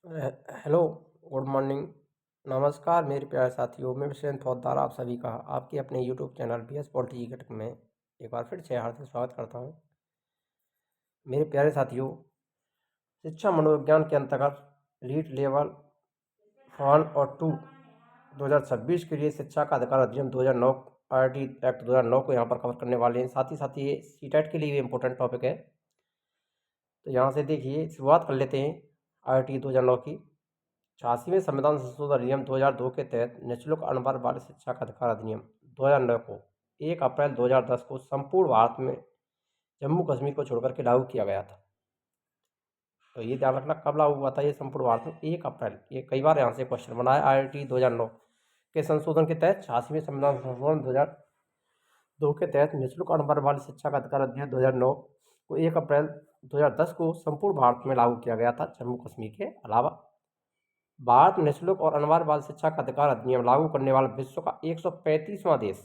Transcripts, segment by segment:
Hello, good morning, नमस्कार मेरे प्यारे साथियों। मैं विशेष फौजदार आप सभी का आपके अपने यूट्यूब चैनल BS पॉलिटी घटक में एक बार फिर से हार्दिक स्वागत करता हूं। मेरे प्यारे साथियों, शिक्षा मनोविज्ञान के अंतर्गत लीड लेवल 1 और 2 2026 के लिए शिक्षा का अधिकार अधिनियम 2009 RT एक्ट 2009 को यहाँ पर कवर करने वाले हैं। साथ ही ये CTET के लिए भी इम्पोर्टेंट टॉपिक है। तो यहाँ से देखिए, शुरुआत कर लेते हैं RT 2009 की। 86वें संविधान संशोधन अधिनियम 2002 के तहत निःशुल्क अनिवार्य बाल शिक्षा का अधिकार अधिनियम 2009 को 1 अप्रैल 2010 को संपूर्ण भारत में जम्मू कश्मीर को छोड़कर के लागू किया गया था। तो ये ध्यान रखना, कब लागू हुआ था ये संपूर्ण भारत में? 1 अप्रैल। ये कई बार यहाँ से क्वेश्चन बना है। IIT 2009 के संशोधन के तहत 86वें संविधान संशोधन 2002 के तहत निःशुल्क अनिवार्य बाल शिक्षा का अधिकार अधिनियम 2009 को 1 अप्रैल 2010 को संपूर्ण भारत में लागू किया गया था, जम्मू कश्मीर के अलावा। भारत निःशुल्क और अनिवार्य बाल शिक्षा का अधिकार अधिनियम लागू करने वाला विश्व का 135वां देश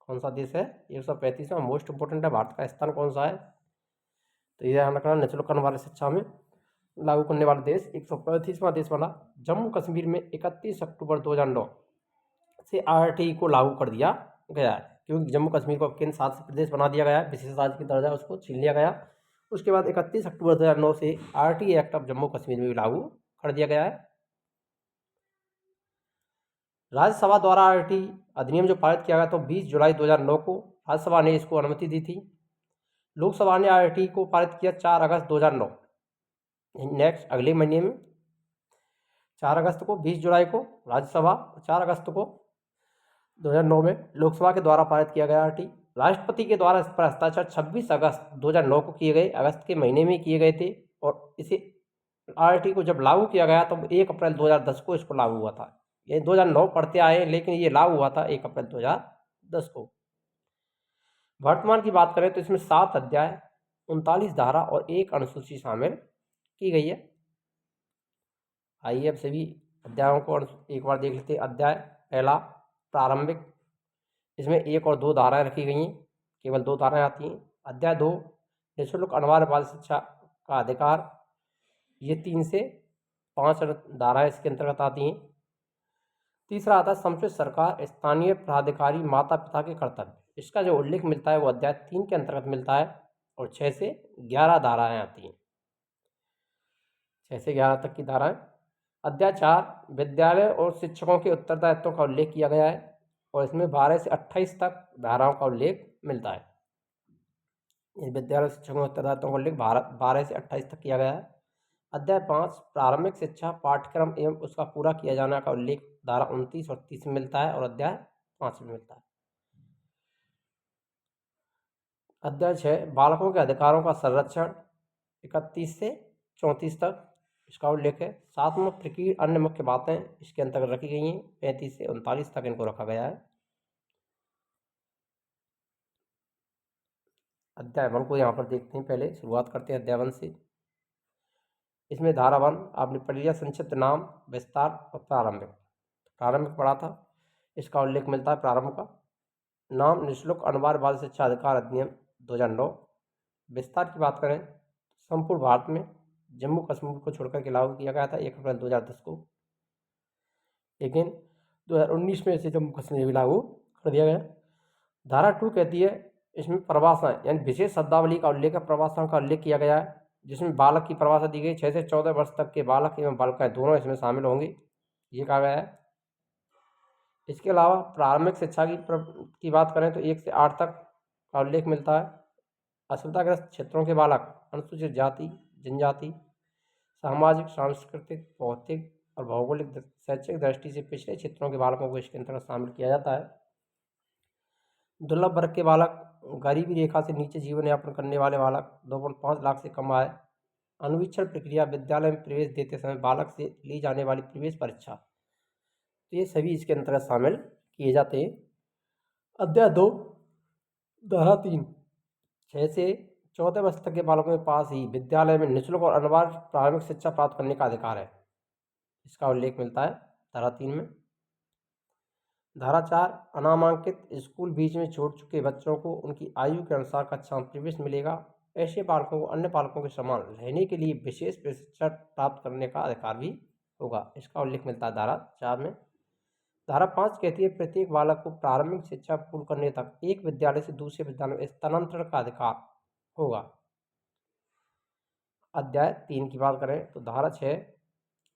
कौन सा देश है? 135वां। मोस्ट इंपोर्टेंट है, भारत का स्थान कौन सा है? तो ये ध्यान रखना, निःशुल्क अनिवार्य शिक्षा में लागू करने वाला देश 135वां देश बना। जम्मू कश्मीर में 31 अक्टूबर 2009 से RT को लागू कर दिया गया है, क्योंकि जम्मू कश्मीर को केंद्र शासित प्रदेश बना दिया गया है, विशेष राज्य की दर्जा उसको छीन लिया गया। उसके बाद 31 अक्टूबर 2009 से RT act of Jammu Kashmir में भी लागू कर दिया गया है। राज्यसभा द्वारा RT अधिनियम जो पारित किया गया तो 20 जुलाई 2009 को राज्यसभा ने इसको अनुमति दी थी। लोकसभा ने RT को पारित किया 4 अगस्त 2009। नेक्स्ट अगले महीने में 4 अगस्त को, 20 जुलाई को राज्यसभा, 4 अगस्त को 2009 में लोकसभा के द्वारा पारित किया गया RT। राष्ट्रपति के द्वारा इस पर हस्ताक्षर 26 अगस्त 2009 को किए गए, अगस्त के महीने में किए गए थे। और इसे RT को जब लागू किया गया तो 1 अप्रैल 2010 को इसको लागू हुआ था। ये 2009 पढ़ते आए, लेकिन ये लागू हुआ था 1 अप्रैल 2010 को। वर्तमान की बात करें तो इसमें 7 अध्याय, 39 धारा और 1 अनुसूची शामिल की गई है। आइए अब सभी अध्यायों को एक बार देख लेते हैं। अध्याय पहला, प्रारंभिक। इसमें 1 और 2 धाराएं रखी गई हैं, केवल 2 धाराएं आती हैं। अध्याय 2, निःशुल्क अनिवार्य बाल शिक्षा का अधिकार। ये 3 से 5 धाराएं इसके अंतर्गत आती हैं। तीसरा आता है समुचित सरकार, स्थानीय प्राधिकारी, माता पिता के कर्तव्य। इसका जो उल्लेख मिलता है वो अध्याय 3 के अंतर्गत मिलता है और 6 से 11 धाराएं आती हैं, 6 से 11 तक की धाराएं। अध्याय 4, विद्यालय और शिक्षकों के उत्तरदायित्वों का उल्लेख किया गया है और इसमें 12 से 28 तक धाराओं का उल्लेख मिलता है। विद्यालय शिक्षकों के उत्तरदायित्वों का उल्लेख 12 से 28 तक किया गया है। अध्याय 5, प्रारंभिक शिक्षा पाठ्यक्रम एवं उसका पूरा किया जाने का उल्लेख धारा 29 और 30 में मिलता है और अध्याय 5 में मिलता है। अध्याय 6, बालकों के अधिकारों का संरक्षण, 31 से 34 तक इसका उल्लेख है। 7वां प्रकीर्णन, अन्य मुख्य बातें इसके अंतर्गत रखी गई हैं, 35 से 39 तक इनको रखा गया है। अध्याय 1 को यहाँ पर देखते हैं। पहले शुरुआत करते हैं अध्याय 1 से। इसमें धारा 1 आपने पढ़ लिया, संक्षिप्त नाम, विस्तार और प्रारंभिक। प्रारंभिक पढ़ा था, इसका उल्लेख मिलता है प्रारंभ का। नाम, निःशुल्क अनिवार्य बाल शिक्षा अधिकार अधिनियम 2009। विस्तार की बात करें, संपूर्ण भारत में जम्मू कश्मीर को छोड़कर के लागू किया गया था 1 अप्रैल 2010 को, लेकिन 2019 में इसे जम्मू कश्मीर भी लागू कर दिया गया। धारा 2 कहती है, इसमें प्रवासन यानी विशेष शब्दावली का उल्लेख है, प्रवासन का उल्लेख किया गया है, जिसमें बालक की परिभाषा दी गई। 6 से 14 वर्ष तक के बालक एवं बालिकाएं दोनों इसमें शामिल होंगे, ये कहा गया है। इसके अलावा प्रारंभिक शिक्षा की बात करें तो 1 से 8 तक का उल्लेख मिलता है। असुविधाग्रस्त क्षेत्रों के बालक, अनुसूचित जाति, जनजाति, सामाजिक, सांस्कृतिक, भौतिक और भौगोलिक शैक्षिक दृष्टि से पिछड़े क्षेत्रों के बालकों को इसके अंतर्गत शामिल किया जाता है। दुर्लभ वर्ग के बालक, गरीबी रेखा से नीचे जीवन यापन करने वाले बालक, 2.5 लाख से कम आय। अनुवीक्षण प्रक्रिया, विद्यालय में प्रवेश देते समय बालक से ली जाने वाली प्रवेश परीक्षा, तो ये सभी इसके अंतर्गत शामिल किए जाते हैं। अध्याय 2, धारा 3, 6 से 14 वर्ष तक के बालकों के पास ही विद्यालय में निःशुल्क और अनिवार्य प्रारंभिक शिक्षा प्राप्त करने का अधिकार है, इसका उल्लेख मिलता है धारा 3 में। धारा 4, अनामांकित स्कूल बीच में छोड़ चुके बच्चों को उनकी आयु के अनुसार कक्षा में प्रवेश मिलेगा ऐसे पालकों को अन्य पालकों के समान रहने के लिए विशेष प्रशिक्षण प्राप्त करने का अधिकार भी होगा। इसका उल्लेख मिलता है धारा 4 में। धारा 5 कहती है प्रत्येक बालक को प्रारंभिक शिक्षा पूर्ण करने तक एक विद्यालय से दूसरे विद्यालय में स्थानांतरण का अधिकार होगा। अध्याय 3 की बात करें तो धारा 6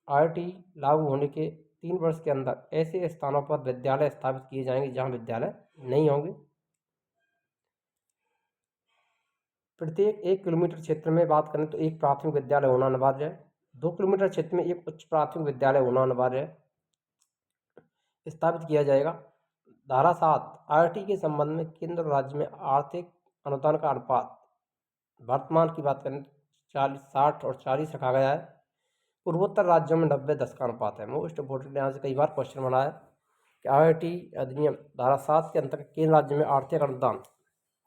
आरटी लागू होने के 3 वर्ष के अंदर ऐसे स्थानों पर विद्यालय स्थापित किए जाएंगे जहां विद्यालय नहीं होंगे। प्रत्येक 1 किलोमीटर क्षेत्र में बात करें तो एक प्राथमिक विद्यालय होना अनिवार्य है। 2 किलोमीटर क्षेत्र में एक उच्च प्राथमिक विद्यालय होना अनिवार्य है, स्थापित किया जाएगा। धारा 7 आरटी के संबंध में केंद्र और राज्य में आर्थिक अनुदान का अनुपात वर्तमान की बात करें 60 और 40 रखा गया है। पूर्वोत्तर राज्यों में 90-10 का अनुपात है। मोस्ट इम्पोर्टेंट यहाँ से कई बार क्वेश्चन बना है कि आरटी अधिनियम धारा 7 के अंतर्गत केंद्र राज्य में आर्थिक अनुदान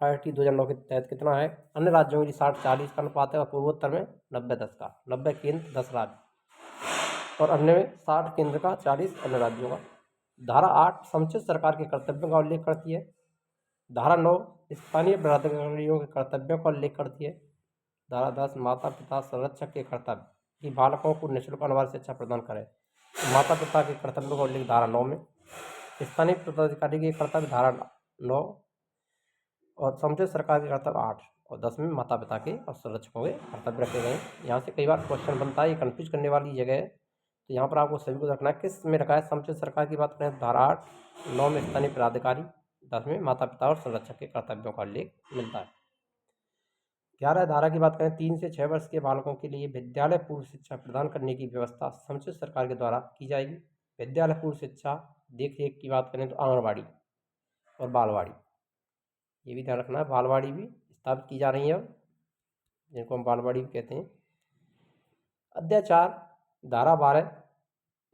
आरटी 2009 के तहत कितना है। अन्य राज्यों के लिए 60-40 का अनुपात है और पूर्वोत्तर में 90-10 का। 90 केंद्र 10 राज्य और अन्य में 60 केंद्र का 40 अन्य राज्यों का। धारा 8 समुचित सरकार के कर्तव्यों का उल्लेख करती है। धारा 9 स्थानीय प्राधिकारियों के कर्तव्यों का उल्लेख करती है। धारा 10 माता पिता संरक्षक के कर्तव्य कि बालकों को निःशुल्क अनिवार्य शिक्षा प्रदान करें। तो माता पिता के कर्तव्यों का उल्लेख धारा 9 में। स्थानीय पदाधिकारी के कर्तव्य धारा 9 और समुचित सरकार के कर्तव्य 8 और 10 में माता पिता के और संरक्षकों के कर्तव्य रखे गए। यहाँ से कई बार क्वेश्चन बनता है, ये कन्फ्यूज करने वाली जगह है, तो यहाँ पर आपको सभी को रखना है। किस में रखा है? समुचित सरकार की बात करें धारा 8, 9 में स्थानीय पदाधिकारी, 10 में माता पिता और संरक्षक के कर्तव्यों का उल्लेख मिलता है। 11 धारा की बात करें 3 से 6 वर्ष के बालकों के लिए विद्यालय पूर्व शिक्षा प्रदान करने की व्यवस्था समुचित सरकार के द्वारा की जाएगी। विद्यालय पूर्व शिक्षा देख रेख की बात करें तो आंगनबाड़ी और बालवाड़ी, ये भी ध्यान रखना है। बालवाड़ी भी स्थापित की जा रही है अब, जिनको हम बालवाड़ी भी कहते हैं। अध्याय 4 धारा 12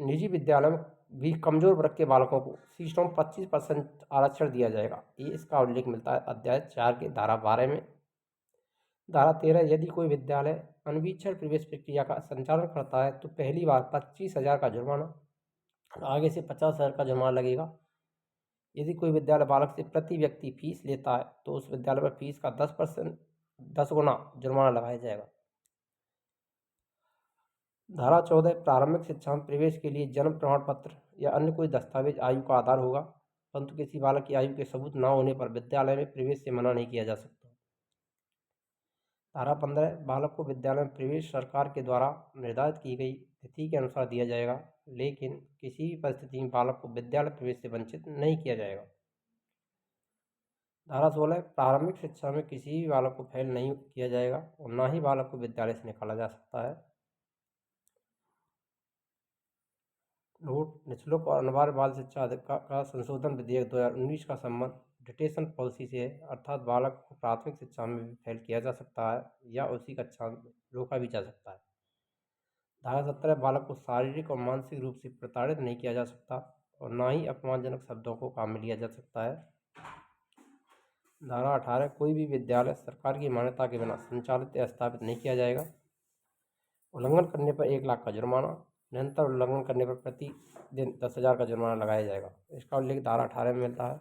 निजी विद्यालयों में भी कमजोर वर्ग के बालकों को सीटों में 25% आरक्षण दिया जाएगा। ये इसका उल्लेख मिलता है अध्याय 4 के धारा 12 में। धारा 13 यदि कोई विद्यालय अनवीक्षण प्रवेश प्रक्रिया का संचालन करता है तो पहली बार 25,000 का जुर्माना, आगे से 50,000 का जुर्माना लगेगा। यदि कोई विद्यालय बालक से प्रति व्यक्ति फीस लेता है तो उस विद्यालय पर फीस का 10 गुना जुर्माना लगाया जाएगा। धारा 14 प्रारंभिक शिक्षा में प्रवेश के लिए जन्म प्रमाण पत्र या अन्य कोई दस्तावेज आयु का आधार होगा, परंतु किसी बालक की आयु के सबूत न होने पर विद्यालय में प्रवेश से मना नहीं किया जा सकता। धारा 15 बालक को विद्यालय में प्रवेश सरकार के द्वारा निर्धारित की गई तिथि के अनुसार दिया जाएगा, लेकिन किसी भी परिस्थिति में बालक को विद्यालय प्रवेश से वंचित नहीं किया जाएगा। धारा 16 प्रारंभिक शिक्षा में किसी भी बालक को फेल नहीं किया जाएगा और न ही बालक को विद्यालय से निकाला जा सकता है। नोट निःशुल्क और अनिवार्य बाल शिक्षा अधिकार का संशोधन विधेयक 2019 का संबंध डिटेशन पॉलिसी से है, अर्थात बालक को प्राथमिक शिक्षा में भी फेल किया जा सकता है या उसी कक्षा में रोका भी जा सकता है। धारा 17 बालक को शारीरिक और मानसिक रूप से प्रताड़ित नहीं किया जा सकता और न ही अपमानजनक शब्दों को काम में लिया जा सकता है। धारा 18 कोई भी विद्यालय सरकार की मान्यता के बिना संचालित या स्थापित नहीं किया जाएगा। उल्लंघन करने पर 1 लाख का जुर्माना, निरंतर उल्लंघन करने पर प्रति दिन 10,000 का जुर्माना लगाया जाएगा। इसका उल्लेख धारा 18 में मिलता है।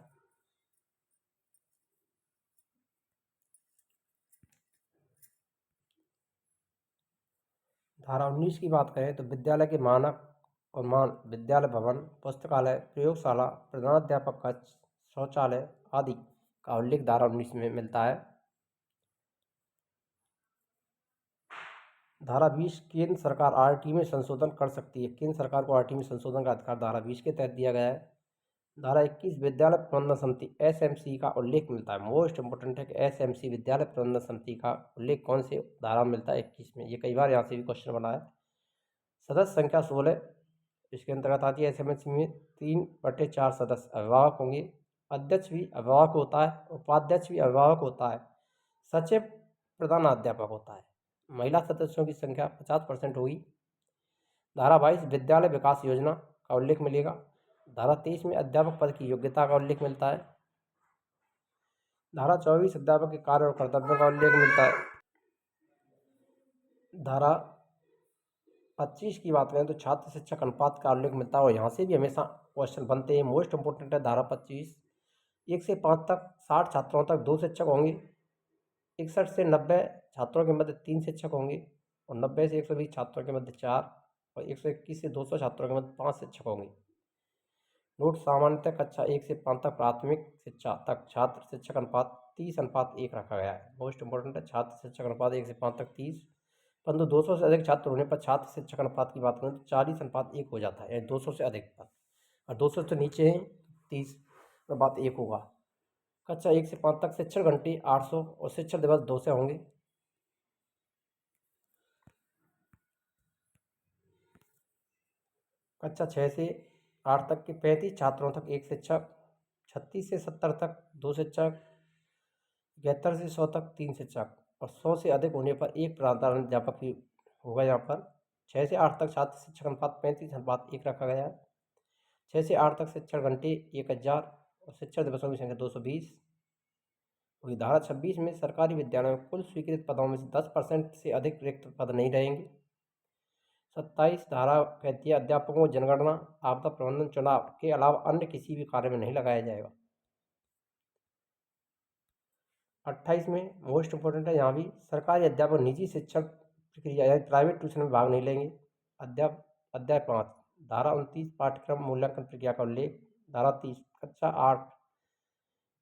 धारा 19 की बात करें तो विद्यालय के मानक और मान विद्यालय भवन, पुस्तकालय, प्रयोगशाला, प्रधानाध्यापक कक्ष, शौचालय आदि का उल्लेख धारा 19 में मिलता है। धारा 20 केंद्र सरकार आरटी में संशोधन कर सकती है। केंद्र सरकार को आरटी में संशोधन का अधिकार धारा 20 के तहत दिया गया है। धारा 21 विद्यालय प्रबंधन समिति एसएमसी का उल्लेख मिलता है। मोस्ट इंपोर्टेंट है कि एसएमसी विद्यालय प्रबंधन समिति का उल्लेख कौन से धारा में मिलता है? 21 में। ये कई बार यहाँ से भी क्वेश्चन बना है। सदस्य संख्या 16 इसके अंतर्गत आती है। एसएमसी में 3/4 सदस्य अभिभावक होंगे। अध्यक्ष भी अभिभावक होता है, उपाध्यक्ष भी अभिभावक होता है, सचिव प्रधानाध्यापक होता है। महिला सदस्यों की संख्या 50% होगी। धारा 22 विद्यालय विकास योजना का उल्लेख मिलेगा। धारा 23 में अध्यापक पद की योग्यता का उल्लेख मिलता है। धारा 24 अध्यापक के कार्य और कर्तव्यों का उल्लेख मिलता है। धारा 25 की बात करें तो छात्र शिक्षक अनुपात का उल्लेख मिलता है और यहाँ से भी हमेशा क्वेश्चन बनते हैं। मोस्ट इंपोर्टेंट है धारा 25। 1 से 5 तक 60 छात्रों तक 2 शिक्षक होंगे। 61 से 90 छात्रों के मध्य 3 शिक्षक होंगे और 90 से 120 छात्रों के मध्य 4 और 121 से 200 छात्रों के मध्य 5 शिक्षक होंगे। नोट: सामान्यतः कक्षा 1 से 5 तक प्राथमिक शिक्षा तक छात्र शिक्षक अनुपात 30:1 रखा गया है। मोस्ट इंपॉर्टेंट है, छात्र शिक्षक अनुपात 1 से 5 तक 30, परंतु 200 से अधिक छात्र होने पर छात्र शिक्षक अनुपात की बात करें तो 40:1 हो जाता है, 200 से अधिक पर, और 200 से नीचे है 30:1 होगा। कक्षा 1 से 5 तक शिक्षण घंटे 800 और शिक्षण दिवस 200 होंगे। कक्षा 6 से 8 तक के 35 छात्रों तक एक शिक्षक, 36 से 70 तक 2 शिक्षक, 71 से 100 तक 3 शिक्षक और 100 से अधिक होने पर एक प्रधान अध्यापक ही होगा। यहाँ पर 6 से 8 तक छात्र शिक्षक अनुपात 35:1 रखा गया है। 6 से 8 तक शिक्षण घंटे 1000 और शिक्षण दिवसों की संख्या 220। वही धारा 26 में सरकारी विद्यालयों में कुल स्वीकृत पदों में से 10% से अधिक रिक्त पद नहीं रहेंगे। 27 धारा कहती है अध्यापकों को जनगणना, आपदा प्रबंधन, चुनाव के अलावा अन्य किसी भी कार्य में नहीं लगाया जाएगा। 28 में मोस्ट इंपोर्टेंट है, यहाँ भी सरकारी अध्यापक निजी शिक्षण प्रक्रिया यानी प्राइवेट ट्यूशन में भाग नहीं लेंगे। अध्याय 5 धारा 29 पाठ्यक्रम मूल्यांकन प्रक्रिया का उल्लेख। धारा 30 कक्षा 8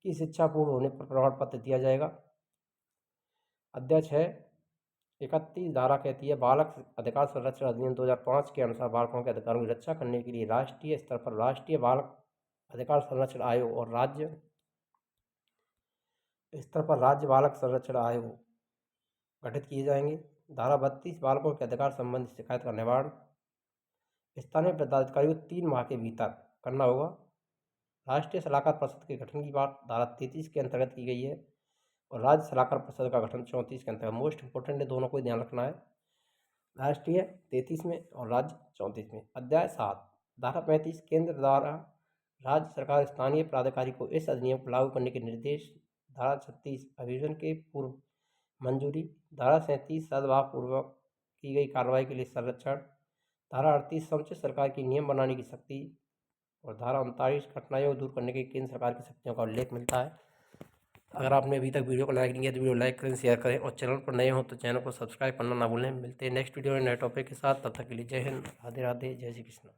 की शिक्षा पूर्ण होने पर प्रमाण पत्र दिया जाएगा। अध्याय 6 31 धारा कहती है बालक अधिकार संरक्षण अधिनियम 2005 के अनुसार बालकों के अधिकारों की रक्षा करने के लिए राष्ट्रीय स्तर पर राष्ट्रीय बालक अधिकार संरक्षण आयोग और राज्य स्तर पर राज्य बालक संरक्षण आयोग गठित किए जाएंगे। धारा 32 बालकों के अधिकार संबंधी शिकायत का निवारण स्थानीय पदाधिकारी को 3 माह के भीतर करना होगा। राष्ट्रीय सलाहकार परिषद के गठन की बात धारा 33 के अंतर्गत की गई है और राज्य सलाहकार परिषद का गठन 34 के अंतर्गत। मोस्ट इंपोर्टेंट है, दोनों को ध्यान रखना है, राष्ट्रीय 33 में और राज्य 34 में। अध्याय 7 धारा 35 केंद्र द्वारा राज्य सरकार स्थानीय प्राधिकारी को इस अधिनियम को लागू करने के निर्देश। धारा 36 अभियोजन के पूर्व मंजूरी। धारा 37 सद्भाव पूर्वक की गई कार्रवाई के लिए संरक्षण। धारा 38 समुचित सरकार की नियम बनाने की शक्ति और धारा 39 कठिनाइयों को दूर करने के केंद्र सरकार की शक्तियों का उल्लेख मिलता है। अगर आपने अभी तक वीडियो को लाइक नहीं किया तो वीडियो लाइक करें, शेयर करें और चैनल पर नए हो तो चैनल को सब्सक्राइब करना ना भूलें। मिलते हैं नेक्स्ट वीडियो में नए टॉपिक के साथ, तब तक के लिए जय हिंद, राधे राधे, जय श्री कृष्ण।